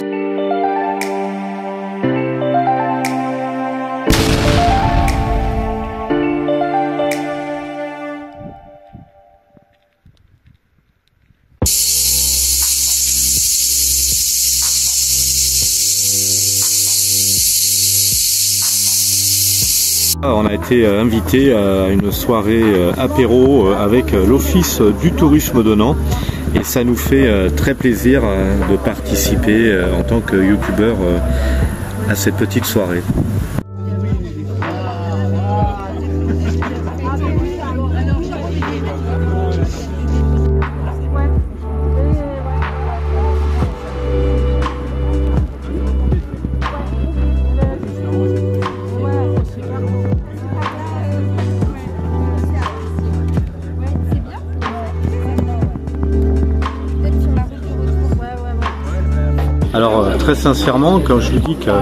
On a été invité à une soirée apéro avec l'Office du tourisme de Nantes et ça nous fait très plaisir de participer en tant que youtubeur à cette petite soirée. Alors très sincèrement, quand je vous dis qu'il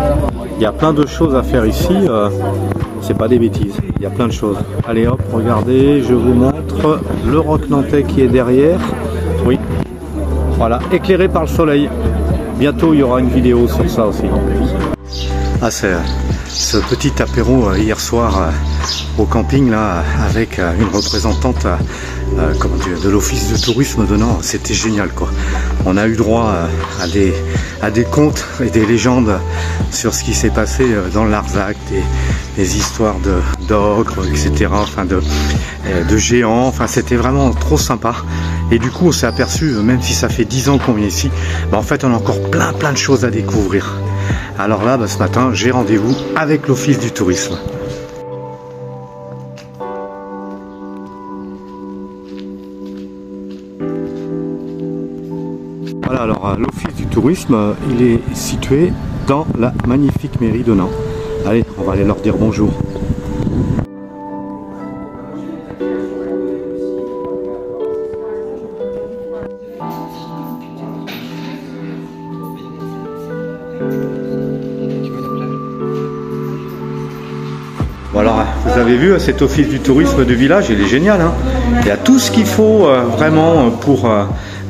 y a plein de choses à faire ici, c'est pas des bêtises, il y a plein de choses. Allez hop, regardez, je vous montre le roc nantais qui est derrière. Oui, voilà, éclairé par le soleil. Bientôt il y aura une vidéo sur ça aussi. Ah, c'est ce petit apéro hier soir au camping là avec une représentante comment dire, de l'office de tourisme de Nantes, c'était génial quoi. On a eu droit à des contes et des légendes sur ce qui s'est passé dans le Larzac, des histoires d'ogres, etc. Enfin de géants, enfin c'était vraiment trop sympa. Et du coup on s'est aperçu, même si ça fait 10 ans qu'on vient ici, en fait on a encore plein de choses à découvrir. Alors là, ce matin, j'ai rendez-vous avec l'Office du tourisme. Voilà, alors l'Office du tourisme, il est situé dans la magnifique mairie de Nantes. Allez, on va aller leur dire bonjour. Voilà, vous avez vu cet office du tourisme du village, il est génial. Hein, il y a tout ce qu'il faut vraiment pour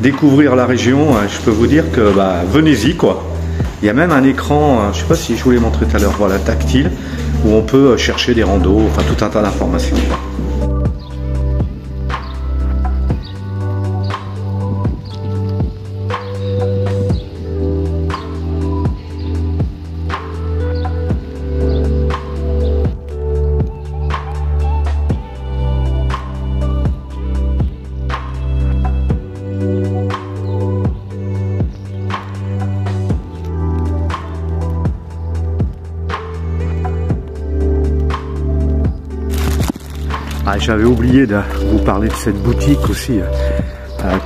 découvrir la région. Je peux vous dire que venez-y quoi. Il y a même un écran, je ne sais pas si je vous l'ai montré tout à l'heure, voilà, tactile, où on peut chercher des randos, enfin tout un tas d'informations. Ah, j'avais oublié de vous parler de cette boutique aussi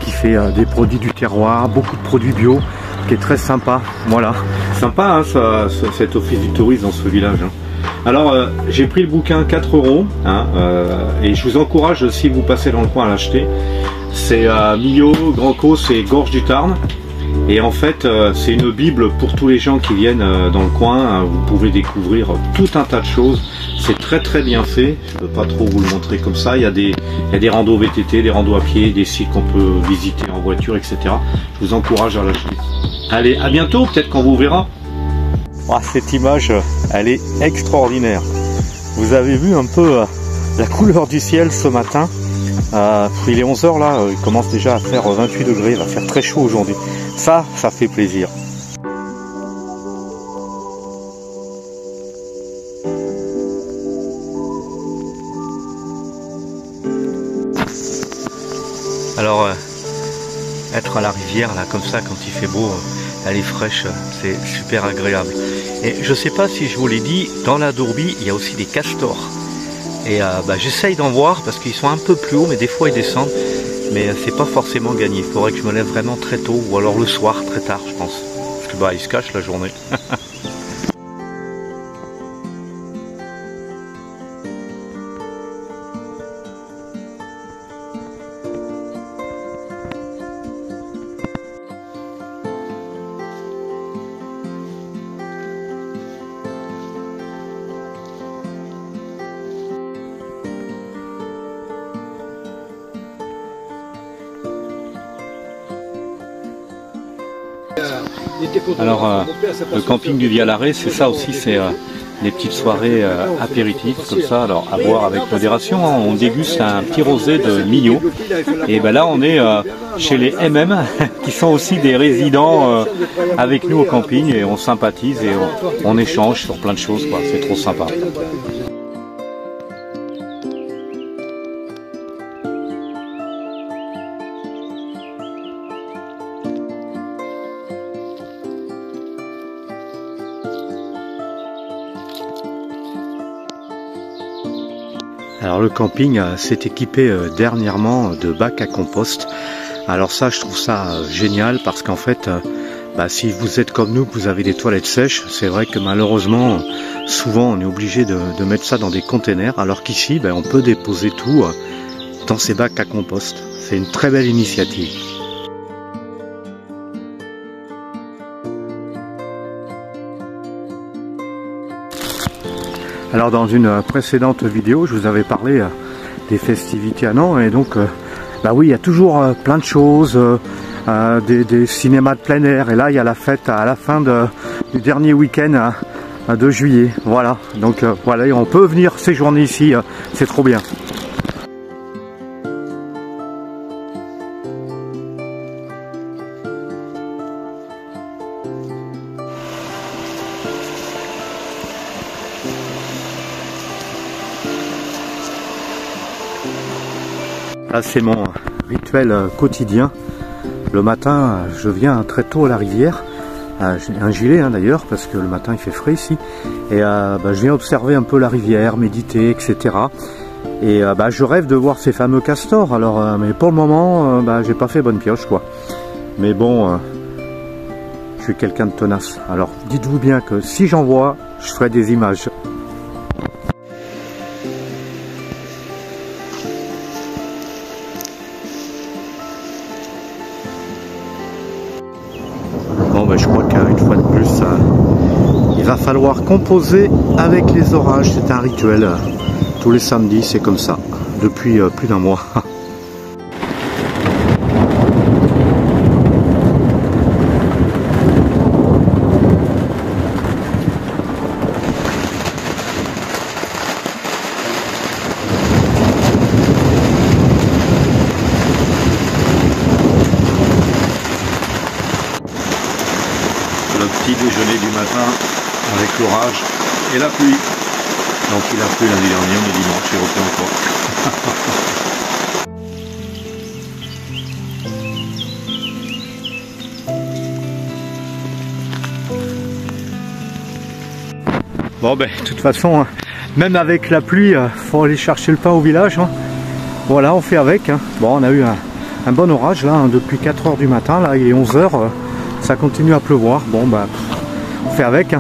qui fait des produits du terroir, beaucoup de produits bio, qui est très sympa. Voilà, sympa hein, cet office du tourisme dans ce village. Hein. Alors j'ai pris le bouquin 4 € hein, et je vous encourage si vous passez dans le coin à l'acheter. C'est Millau, Grand Causse et Gorge du Tarn. Et en fait, c'est une bible pour tous les gens qui viennent dans le coin. Vous pouvez découvrir tout un tas de choses. C'est très bien fait. Je ne peux pas trop vous le montrer comme ça. Il y a des randos VTT, des randos à pied, des sites qu'on peut visiter en voiture, etc. Je vous encourage à l'acheter. Allez, à bientôt, peut-être qu'on vous verra. Oh, cette image, elle est extraordinaire. Vous avez vu un peu la couleur du ciel ce matin. Il est 11 h là, il commence déjà à faire 28 degrés, il va faire très chaud aujourd'hui. Ça fait plaisir. Alors, être à la rivière, là, comme ça, quand il fait beau, elle est fraîche, c'est super agréable. Et je sais pas si je vous l'ai dit, dans la Dourbie, il y a aussi des castors. Et j'essaye d'en voir parce qu'ils sont un peu plus hauts, mais des fois ils descendent. Mais c'est pas forcément gagné. Il faudrait que je me lève vraiment très tôt, ou alors le soir, très tard, je pense. Parce que ils se cachent la journée. Alors le camping du Vialaré, c'est ça aussi, c'est des petites soirées apéritifs comme ça, alors à boire avec modération. Hein. On déguste un petit rosé de Millau. Et ben là on est chez les MM qui sont aussi des résidents avec nous au camping et on sympathise et on échange sur plein de choses, quoi. C'est trop sympa. Alors le camping s'est équipé dernièrement de bacs à compost. Alors ça, je trouve ça génial parce qu'en fait, si vous êtes comme nous, que vous avez des toilettes sèches, c'est vrai que malheureusement, souvent on est obligé de mettre ça dans des containers, alors qu'ici, on peut déposer tout dans ces bacs à compost. C'est une très belle initiative. Alors dans une précédente vidéo, je vous avais parlé des festivités à Nantes et donc oui, il y a toujours plein de choses, des cinémas de plein air et là il y a la fête à la fin du dernier week-end de juillet. Voilà, donc voilà, on peut venir séjourner ici, c'est trop bien. Là c'est mon rituel quotidien. Le matin je viens très tôt à la rivière. J'ai un gilet d'ailleurs parce que le matin il fait frais ici. Et je viens observer un peu la rivière, méditer, etc. Et je rêve de voir ces fameux castors. Alors mais pour le moment j'ai pas fait bonne pioche quoi. Mais bon, je suis quelqu'un de tenace. Alors dites-vous bien que si j'en vois, je ferai des images. Je crois qu'une fois de plus, il va falloir composer avec les orages. C'est un rituel. Tous les samedis, c'est comme ça, depuis plus d'un mois. Le petit déjeuner du matin avec l'orage et la pluie. Donc il a plu lundi dernier, on est dimanche, il refait encore. Bon de toute façon, même avec la pluie, faut aller chercher le pain au village. Voilà, on fait avec. Bon, on a eu un bon orage là, depuis 4 h du matin, là il est 11 h. Ça continue à pleuvoir, bon on fait avec.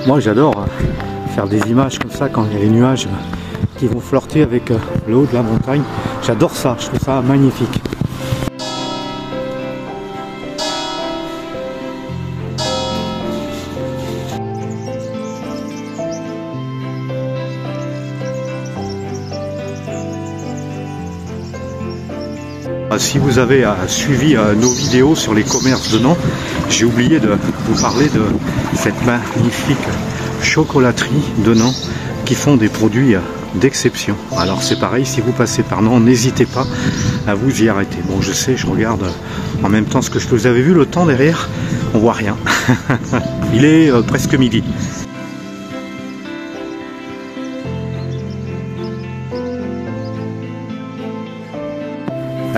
Moi j'adore faire des images comme ça quand il y a les nuages qui vont flirter avec le haut de la montagne. J'adore ça, je trouve ça magnifique. Si vous avez suivi nos vidéos sur les commerces de Nantes, j'ai oublié de vous parler de cette magnifique chocolaterie de Nantes qui font des produits d'exception. Alors c'est pareil, si vous passez par Nantes, n'hésitez pas à vous y arrêter. Bon, je sais, je regarde en même temps ce que je vous avais vu, le temps derrière, on voit rien. Il est presque midi.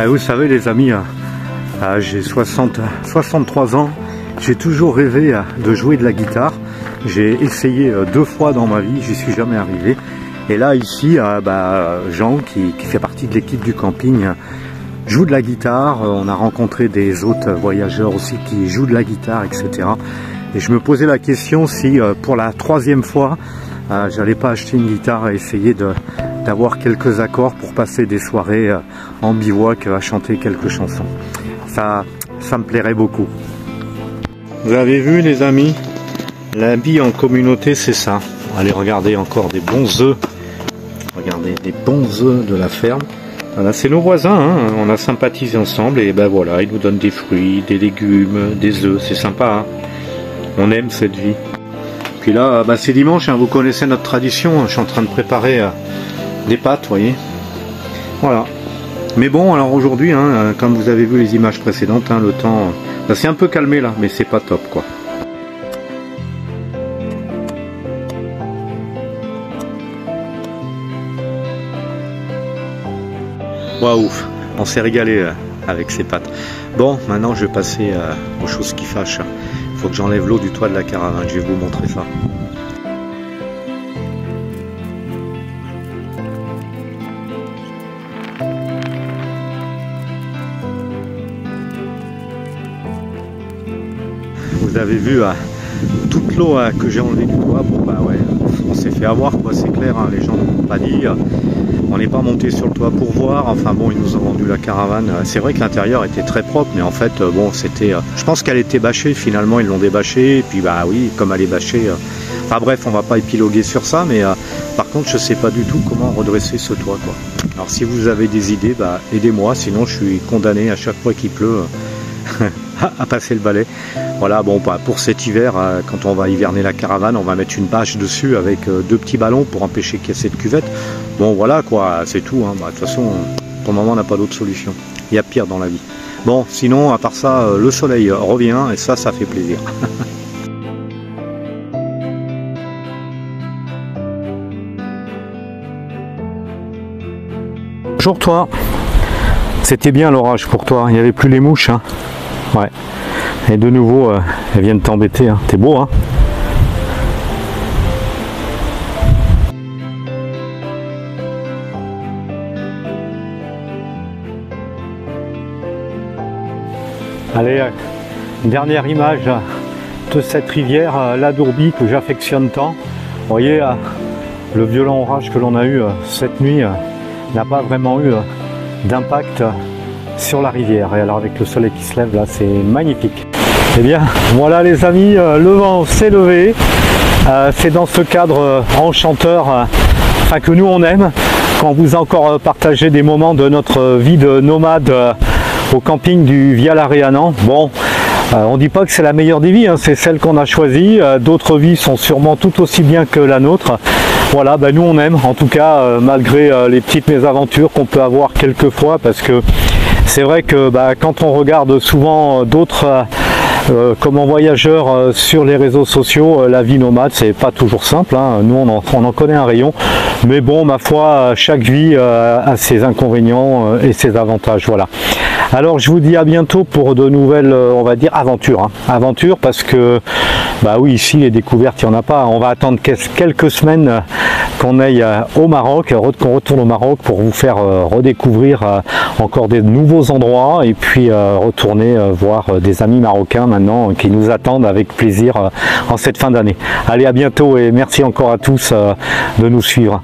Vous savez les amis, j'ai 63 ans, j'ai toujours rêvé de jouer de la guitare. J'ai essayé 2 fois dans ma vie, j'y suis jamais arrivé. Et là ici, Jean qui fait partie de l'équipe du camping joue de la guitare. On a rencontré des autres voyageurs aussi qui jouent de la guitare, etc. Et je me posais la question si pour la 3e fois, j'allais pas acheter une guitare et essayer d'avoir quelques accords pour passer des soirées en bivouac à chanter quelques chansons. ça me plairait beaucoup. Vous avez vu les amis, la vie en communauté c'est ça. Allez regarder encore des bons œufs. Regardez des bons œufs de la ferme. Voilà, c'est nos voisins, hein. On a sympathisé ensemble et ben voilà, ils nous donnent des fruits, des légumes, des œufs, c'est sympa. Hein. On aime cette vie. Puis là, bah, c'est dimanche, hein, vous connaissez notre tradition, hein. Je suis en train de préparer des pâtes, vous voyez. Voilà. Mais bon, alors aujourd'hui, hein, comme vous avez vu les images précédentes, hein, le temps, bah, c'est un peu calmé là, mais c'est pas top quoi. Waouh, on s'est régalé avec ces pâtes. Bon, maintenant je vais passer aux choses qui fâchent. Il faut que j'enlève l'eau du toit de la caravane, je vais vous montrer ça. Vous avez vu toute l'eau que j'ai enlevée du toit. Bon bah ouais, on s'est fait avoir quoi, c'est clair, hein, les gens ne m'ont pas dit. On n'est pas monté sur le toit pour voir, enfin bon, ils nous ont vendu la caravane. C'est vrai que l'intérieur était très propre, mais en fait, bon, c'était... je pense qu'elle était bâchée, finalement, ils l'ont débâchée, et puis bah oui, comme elle est bâchée... Enfin bref, on va pas épiloguer sur ça, mais par contre, je sais pas du tout comment redresser ce toit, quoi. Alors si vous avez des idées, bah aidez-moi, sinon je suis condamné à chaque fois qu'il pleut à passer le balai. Voilà, bon, bah, pour cet hiver, quand on va hiverner la caravane, on va mettre une bâche dessus avec 2 petits ballons pour empêcher qu'il y ait cette cuvette. Bon, voilà, quoi, c'est tout. Hein. Bah, de toute façon, pour le moment, on n'a pas d'autre solution. Il y a pire dans la vie. Bon, sinon, à part ça, le soleil revient et ça fait plaisir. Bonjour toi. C'était bien l'orage pour toi. Il n'y avait plus les mouches. Hein. Ouais. Et de nouveau, elles viennent t'embêter. Hein. T'es beau, hein? Allez, une dernière image de cette rivière, la Dourbie, que j'affectionne tant. Vous voyez, le violent orage que l'on a eu cette nuit n'a pas vraiment eu d'impact sur la rivière. Et alors avec le soleil qui se lève là, c'est magnifique. Eh bien voilà les amis, le vent s'est levé. C'est dans ce cadre enchanteur que nous on aime, qu'on vous a encore partagé des moments de notre vie de nomade au camping du Viale Areanan. Bon, on dit pas que c'est la meilleure des vies, hein, c'est celle qu'on a choisie. D'autres vies sont sûrement tout aussi bien que la nôtre. Voilà, nous on aime, en tout cas, malgré les petites mésaventures qu'on peut avoir quelquefois, parce que c'est vrai que quand on regarde souvent d'autres comme voyageurs sur les réseaux sociaux, la vie nomade c'est pas toujours simple, hein. Nous on en connaît un rayon, mais bon, ma foi, chaque vie a ses inconvénients et ses avantages. Voilà. Alors je vous dis à bientôt pour de nouvelles, on va dire, aventures. Hein. Aventures parce que, oui, ici les découvertes, il n'y en a pas. On va attendre quelques semaines qu'on aille au Maroc, qu'on retourne au Maroc pour vous faire redécouvrir encore des nouveaux endroits et puis retourner voir des amis marocains maintenant qui nous attendent avec plaisir en cette fin d'année. Allez, à bientôt et merci encore à tous de nous suivre.